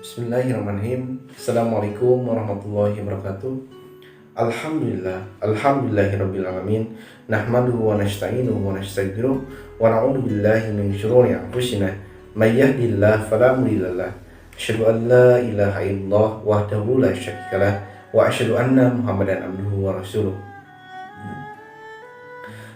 Bismillahirrahmanirrahim. Assalamualaikum warahmatullahi wabarakatuh. Alhamdulillahirabbil alamin. Nahmaduhu wa nasta'inuhu wa nastaghfiruh wa na'udzu billahi min syururi anfusina may yahdihillahu fala mudhillalah. Asyhadu an la ilaha illallah wahdahu la syarikalah wa asyhadu anna Muhammadan abduhu wa rasuluh.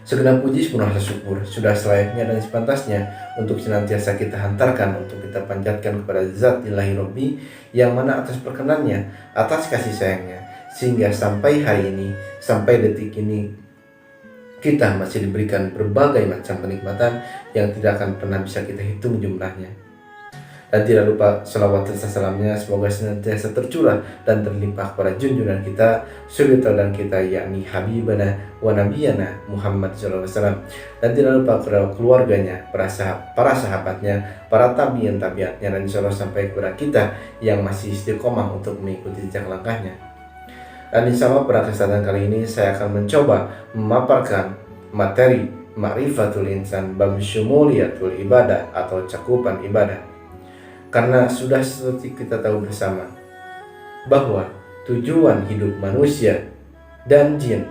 Segenap puji sepenuh rasa syukur sudah selayaknya dan sepantasnya untuk senantiasa kita hantarkan, untuk kita panjatkan kepada Zat Ilahi Rabbi yang mana atas perkenannya, atas kasih sayangnya, sehingga sampai hari ini, sampai detik ini kita masih diberikan berbagai macam kenikmatan yang tidak akan pernah bisa kita hitung jumlahnya. Dan tidak lupa salawat serta salamnya semoga senantiasa tercurah dan terlimpah kepada junjungan kita, suri teladan kita, yakni Habibana wa Nabiyana Muhammad SAW. Dan tidak lupa kepada keluarganya, para sahabatnya, para tabi'in-tabi'atnya, dan insya Allah sampai kepada kita yang masih istiqomah untuk mengikuti jejak langkahnya. Dan insya Allah pada kesempatan kali ini saya akan mencoba memaparkan materi Ma'rifatul Insan bab Syumuliyatul Ibadah atau cakupan ibadah. Karena sudah seperti kita tahu bersama bahwa tujuan hidup manusia dan jin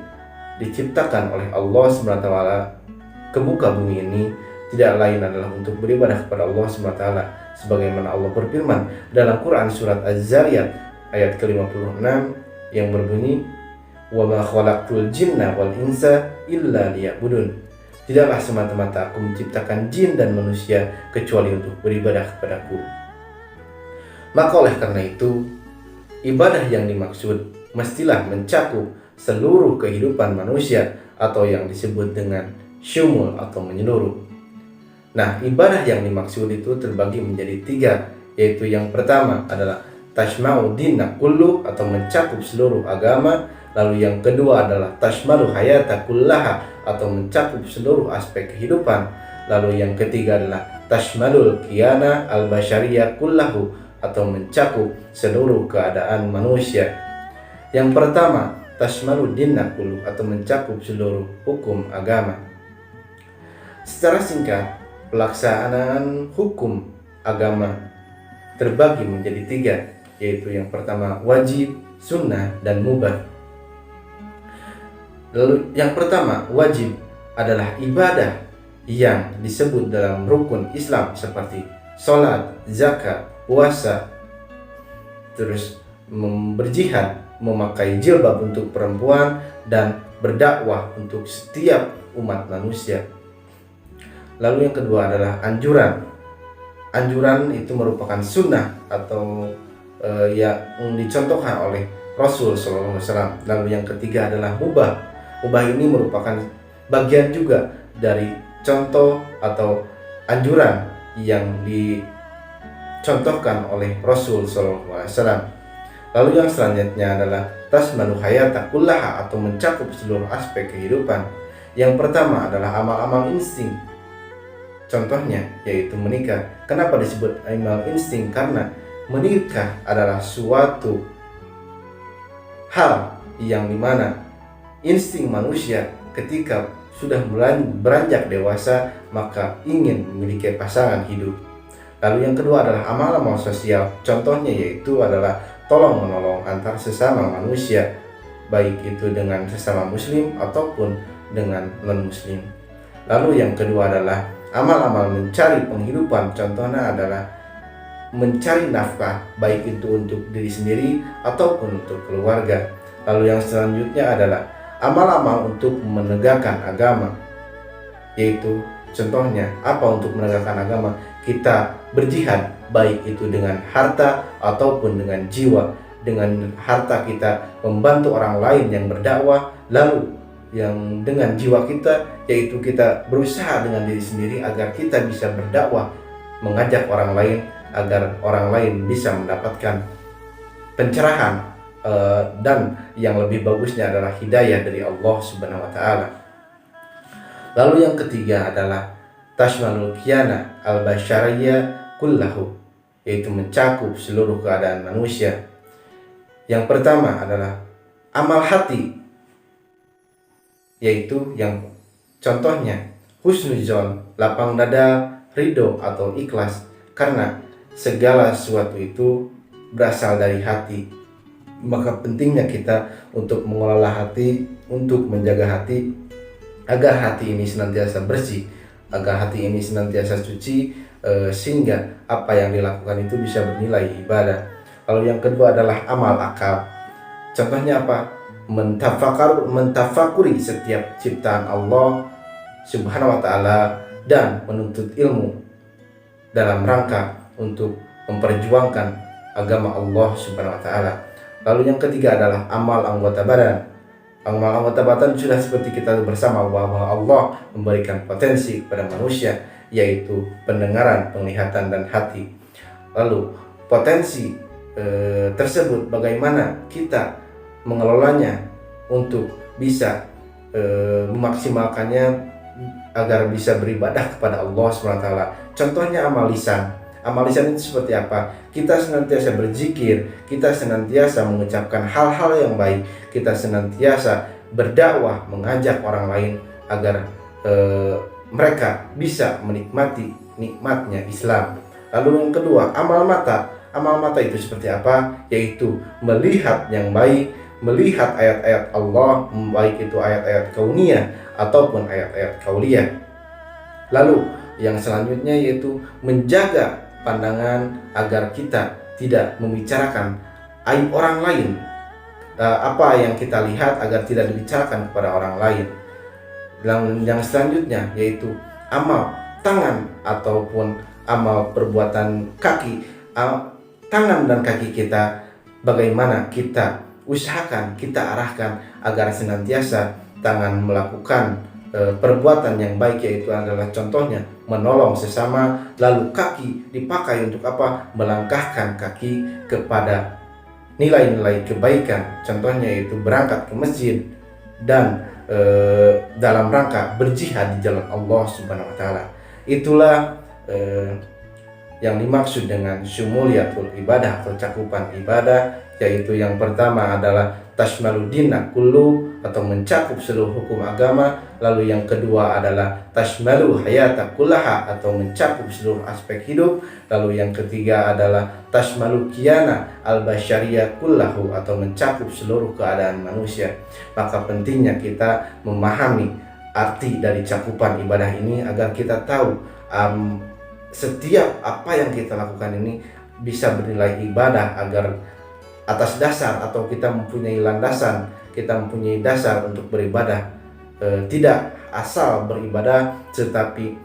diciptakan oleh Allah SWT ke muka bumi ini tidak lain adalah untuk beribadah kepada Allah SWT, sebagaimana Allah berfirman dalam Quran surat Az-Zariyat ayat ke-56 yang berbunyi, "Wa ma khalaqtul jinna wal insa illa liya'budun." Tidaklah semata-mata aku menciptakan jin dan manusia kecuali untuk beribadah kepadaku. Maka oleh karena itu, ibadah yang dimaksud mestilah mencakup seluruh kehidupan manusia atau yang disebut dengan syumul atau menyeluruh. Nah, ibadah yang dimaksud itu terbagi menjadi tiga, yaitu yang pertama adalah tashma'u dinna kullu atau mencakup seluruh agama. Lalu yang kedua adalah tashmalu hayata kullaha atau mencakup seluruh aspek kehidupan. Lalu yang ketiga adalah tashmalul kiyana al-basyariyah kullahu atau mencakup seluruh keadaan manusia. Yang pertama, tashmalu dinna kullu atau mencakup seluruh hukum agama. Secara singkat, pelaksanaan hukum agama terbagi menjadi tiga, yaitu yang pertama wajib, sunnah, dan mubah. Lalu yang pertama wajib adalah ibadah yang disebut dalam rukun Islam seperti sholat, zakat, puasa, terus berjihad, memakai jilbab untuk perempuan, dan berdakwah untuk setiap umat manusia. Lalu yang kedua adalah anjuran. Anjuran itu merupakan sunnah atau yang dicontohkan oleh Rasul SAW. Lalu yang ketiga adalah mubah. Mubah ini merupakan bagian juga dari contoh atau anjuran yang dicontohkan oleh Rasul SAW. Lalu yang selanjutnya adalah tasmanu hayata kullaha atau mencakup seluruh aspek kehidupan. Yang pertama adalah amal-amal insting. Contohnya yaitu menikah. Kenapa disebut amal insting? Karena menikah adalah suatu hal yang dimana insting manusia ketika sudah beranjak dewasa maka ingin memiliki pasangan hidup. Lalu yang kedua adalah amal-amal sosial. Contohnya yaitu adalah tolong menolong antar sesama manusia, baik itu dengan sesama muslim ataupun dengan non-muslim. Lalu yang kedua adalah amal-amal mencari penghidupan. Contohnya adalah mencari nafkah, baik itu untuk diri sendiri ataupun untuk keluarga. Lalu yang selanjutnya adalah amal-amal untuk menegakkan agama, yaitu contohnya apa untuk menegakkan agama? Kita berjihad, baik itu dengan harta ataupun dengan jiwa. Dengan harta kita membantu orang lain yang berdakwah, lalu yang dengan jiwa kita yaitu kita berusaha dengan diri sendiri agar kita bisa berdakwah, mengajak orang lain agar orang lain bisa mendapatkan pencerahan dan yang lebih bagusnya adalah hidayah dari Allah Subhanahu wa taala. Lalu yang ketiga adalah tashmalul kiyana al-basyariyah kullahu, yaitu mencakup seluruh keadaan manusia. Yang pertama adalah amal hati, yaitu yang contohnya husnuzon, lapang dada, ridho atau ikhlas, karena segala sesuatu itu berasal dari hati. Maka pentingnya kita untuk mengelola hati, untuk menjaga hati, agar hati ini senantiasa bersih, agar hati ini senantiasa suci, sehingga apa yang dilakukan itu bisa bernilai ibadah. Lalu yang kedua adalah amal akal. Contohnya apa? Mentafakuri setiap ciptaan Allah Subhanahu wa ta'ala dan menuntut ilmu dalam rangka untuk memperjuangkan agama Allah Subhanahu wa ta'ala. Lalu yang ketiga adalah amal anggota badan. Amal anggota badan sudah seperti kita bersama bahwa Allah memberikan potensi kepada manusia, yaitu pendengaran, penglihatan, dan hati. Lalu potensi tersebut bagaimana kita mengelolanya untuk bisa memaksimalkannya agar bisa beribadah kepada Allah SWT. Contohnya amal lisan. Amal lisan itu seperti apa? Kita senantiasa berzikir, kita senantiasa mengucapkan hal-hal yang baik, kita senantiasa berdakwah, mengajak orang lain agar mereka bisa menikmati nikmatnya Islam. Lalu yang kedua, amal mata. Amal mata itu seperti apa? Yaitu melihat yang baik, melihat ayat-ayat Allah, baik itu ayat-ayat kauniyah ataupun ayat-ayat kauliyah. Lalu yang selanjutnya yaitu menjaga pandangan agar kita tidak membicarakan aib orang lain. Apa yang kita lihat agar tidak dibicarakan kepada orang lain. Dan yang selanjutnya yaitu amal tangan ataupun amal perbuatan kaki. Tangan dan kaki kita bagaimana kita usahakan, kita arahkan agar senantiasa tangan melakukan perbuatan yang baik, yaitu adalah contohnya menolong sesama. Lalu kaki dipakai untuk apa? Melangkahkan kaki kepada nilai-nilai kebaikan, contohnya yaitu berangkat ke masjid dan dalam rangka berjihad di jalan Allah Subhanahu wa ta'ala. Itulah yang dimaksud dengan syumuliyatul ibadah atau cakupan ibadah, yaitu yang pertama adalah tashmaluddin kullu atau mencakup seluruh hukum agama. Lalu yang kedua adalah tashmalu hayata kullaha atau mencakup seluruh aspek hidup. Lalu yang ketiga adalah tashmalu kiyana al-basyariyah kullahu atau mencakup seluruh keadaan manusia. Maka pentingnya kita memahami arti dari cakupan ibadah ini agar kita tahu setiap apa yang kita lakukan ini bisa bernilai ibadah, agar atas dasar atau kita mempunyai landasan, kita mempunyai dasar untuk beribadah, tidak asal beribadah tetapi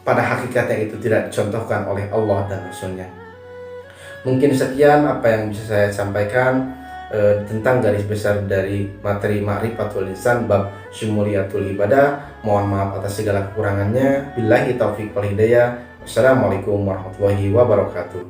pada hakikatnya itu tidak dicontohkan oleh Allah dan Rasulnya. Mungkin sekian apa yang bisa saya sampaikan tentang garis besar dari materi Ma'rifatul Insan bab syumuliyatul ibadah. Mohon maaf atas segala kekurangannya. Billahi taufiq wal hidayah. Wassalamualaikum warahmatullahi wabarakatuh.